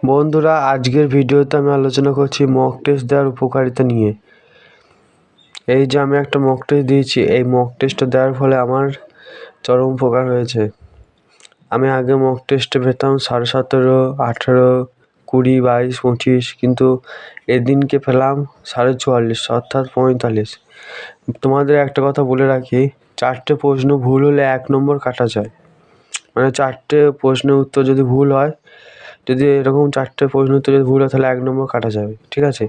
বন্ধুরা, আজকের ভিডিওতে আমি আলোচনা করছি মক টেস্ট দেওয়ার উপকারিতা নিয়ে। এই যে আমি একটা মক টেস্ট দিয়েছি, এই মক টেস্টটা দেওয়ার ফলে আমার চরম উপকার হয়েছে। আমি আগে মক টেস্টে পেতাম 17.5, 18, 20, 22, 25, কিন্তু এদিনকে পেলাম 44.5 অর্থাৎ 45। তোমাদের একটা কথা বলে রাখি, 4টে প্রশ্ন ভুল হলে 1 নম্বর কাটা যায়। মানে 4টে প্রশ্নের উত্তর যদি ভুল হয়, যদি এরকম 4টে প্রশ্ন উত্তর যদি ভুল হয় তাহলে 1 নম্বর কাটা যাবে, ঠিক আছে?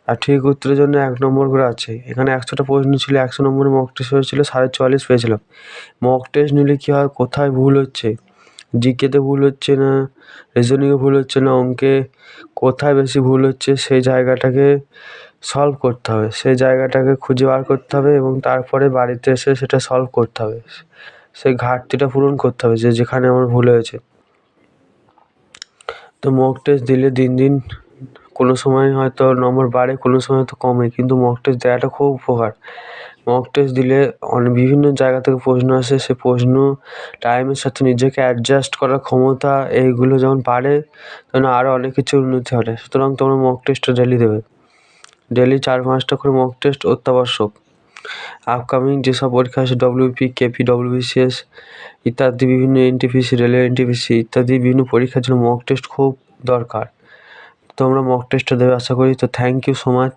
আর ঠিক উত্তরের জন্য 1 নম্বর করে আছে। এখানে 100টা প্রশ্ন ছিল, 100 নম্বরে মক টেস্ট হয়েছিল, 44.5 পেয়েছিলাম। মক টেস্ট নিলে কী হয়, কোথায় ভুল হচ্ছে, জিকেতে ভুল হচ্ছে না, রিজনিংয়ে ভুল হচ্ছে না, অঙ্কে কোথায় বেশি ভুল হচ্ছে সেই জায়গাটাকে সলভ করতে হবে, সেই জায়গাটাকে খুঁজে বার করতে হবে এবং তারপরে বাড়িতে এসে সেটা সলভ করতে হবে। সেই ঘাটতিটা পূরণ করতে হবে যেখানে আমার ভুল হয়েছে। তো মক টেস্ট দিলে দিন দিন কোনো সময় হয়তো নম্বর বাড়ে, কোনো সময় হয়তো কমে, কিন্তু মক টেস্ট দেওয়াটা খুব উপকার। মক টেস্ট দিলে বিভিন্ন জায়গা থেকে প্রশ্ন আসে, সে প্রশ্ন টাইমের সাথে নিজেকে অ্যাডজাস্ট করার ক্ষমতা এইগুলো যখন বাড়ে তখন আরও অনেক কিছু উন্নতি ঘটে। সুতরাং তোমরা মক টেস্টটা ডেলি দেবে। ডেলি 4-5টা করে মক টেস্ট অত্যাবশ্যক। আপকামিং যেসব পরীক্ষা আছে, ডব্লিউপি, কেপি, ডব্লিউবিসিএস ইত্যাদি, বিভিন্ন এনটিপিসি, রেলওয়ে এনটিপিসি ইত্যাদি বিভিন্ন পরীক্ষার জন্য মক টেস্ট খুব দরকার। তোমরা মক টেস্টটা দেবে আশা করি। তো থ্যাংক ইউ সো মাচ।